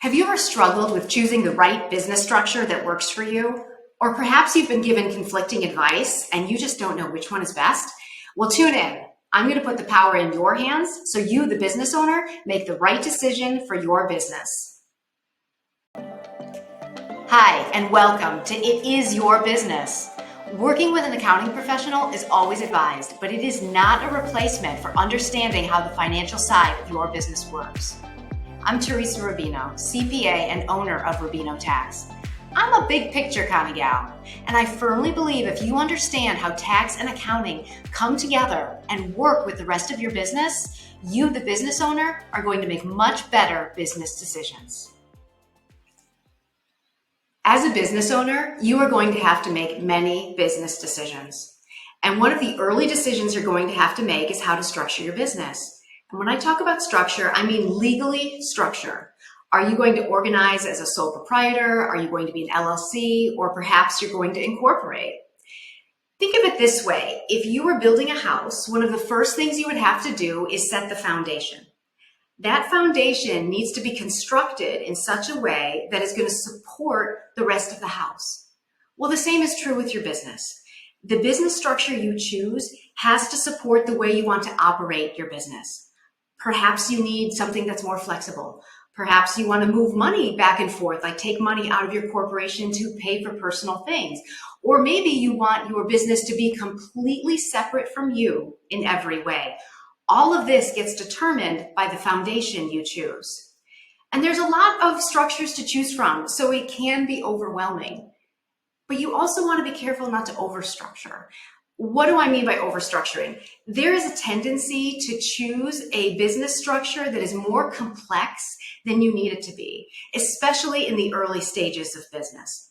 Have you ever struggled with choosing the right business structure that works for you? Or perhaps you've been given conflicting advice and you just don't know which one is best? Well, tune in. I'm going to put the power in your hands so you, the business owner, make the right decision for your business. Hi, and welcome to It Is Your Business. Working with an accounting professional is always advised, but it is not a replacement for understanding how the financial side of your business works. I'm Teresa Rubino, CPA and owner of Rubino Tax. I'm a big picture kind of gal, and I firmly believe if you understand how tax and accounting come together and work with the rest of your business, you, the business owner, are going to make much better business decisions. As a business owner, you are going to have to make many business decisions. And one of the early decisions you're going to have to make is how to structure your business. And when I talk about structure, I mean legally structure. Are you going to organize as a sole proprietor? Are you going to be an LLC? Or perhaps you're going to incorporate? Think of it this way. If you were building a house, one of the first things you would have to do is set the foundation. That foundation needs to be constructed in such a way that is going to support the rest of the house. Well, the same is true with your business. The business structure you choose has to support the way you want to operate your business. Perhaps you need something that's more flexible. Perhaps you want to move money back and forth, like take money out of your corporation to pay for personal things. Or maybe you want your business to be completely separate from you in every way. All of this gets determined by the foundation you choose. And there's a lot of structures to choose from, so it can be overwhelming. But you also want to be careful not to overstructure. What do I mean by overstructuring? There is a tendency to choose a business structure that is more complex than you need it to be, especially in the early stages of business.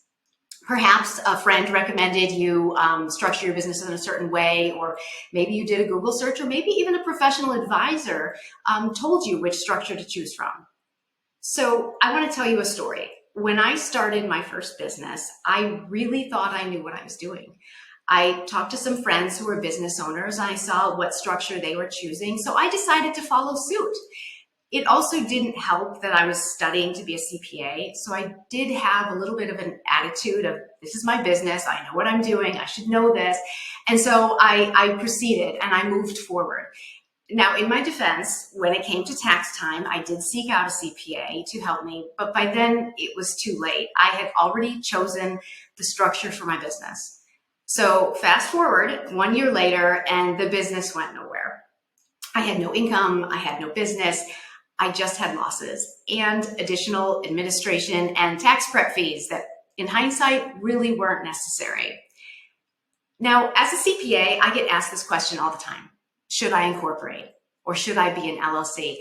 Perhaps a friend recommended you structure your business in a certain way, or maybe you did a Google search, or maybe even a professional advisor told you which structure to choose from. So I want to tell you a story. When I started my first business, I really thought I knew what I was doing. I talked to some friends who were business owners. I saw what structure they were choosing, so I decided to follow suit. It also didn't help that I was studying to be a CPA, so I did have a little bit of an attitude of, this is my business, I know what I'm doing, I should know this. And so I proceeded and I moved forward. Now, in my defense, when it came to tax time, I did seek out a CPA to help me, but by then it was too late. I had already chosen the structure for my business. So fast forward 1 year later, and the business went nowhere. I had no income, I had no business, I just had losses and additional administration and tax prep fees that in hindsight really weren't necessary. Now, as a CPA, I get asked this question all the time. Should I incorporate or should I be an LLC?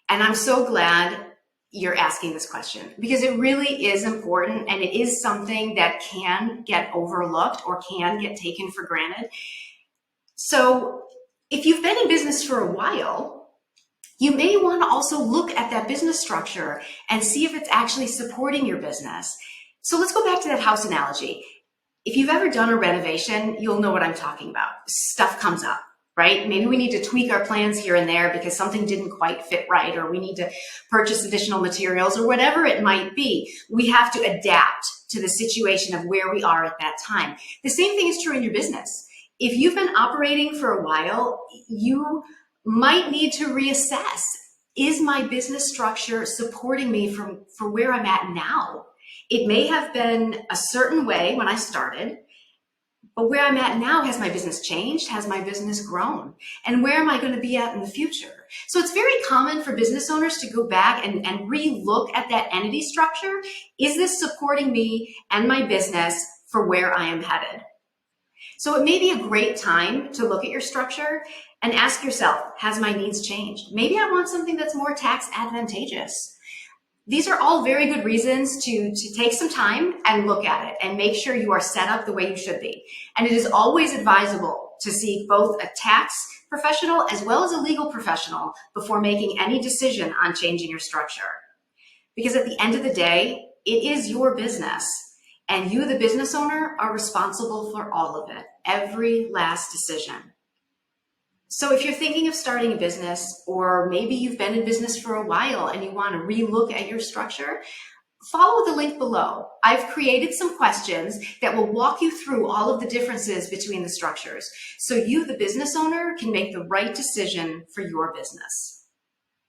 And I'm so glad you're asking this question because it really is important, and it is something that can get overlooked or can get taken for granted. So if you've been in business for a while, you may want to also look at that business structure and see if it's actually supporting your business. So let's go back to that house analogy. If you've ever done a renovation, you'll know what I'm talking about. Stuff comes up, right? Maybe we need to tweak our plans here and there because something didn't quite fit right, or we need to purchase additional materials, or whatever it might be. We have to adapt to the situation of where we are at that time. The same thing is true in your business. If you've been operating for a while, you might need to reassess. Is my business structure supporting me for where I'm at now? It may have been a certain way when I started, but where I'm at now, has my business changed? Has my business grown? And where am I going to be at in the future? So it's very common for business owners to go back and re-look at that entity structure. Is this supporting me and my business for where I am headed? So it may be a great time to look at your structure and ask yourself, has my needs changed? Maybe I want something that's more tax advantageous. These are all very good reasons to take some time and look at it and make sure you are set up the way you should be. And it is always advisable to seek both a tax professional as well as a legal professional before making any decision on changing your structure. Because at the end of the day, it is your business, and you, the business owner, are responsible for all of it, every last decision. So if you're thinking of starting a business, or maybe you've been in business for a while and you want to relook at your structure, follow the link below. I've created some questions that will walk you through all of the differences between the structures, so you, the business owner, can make the right decision for your business.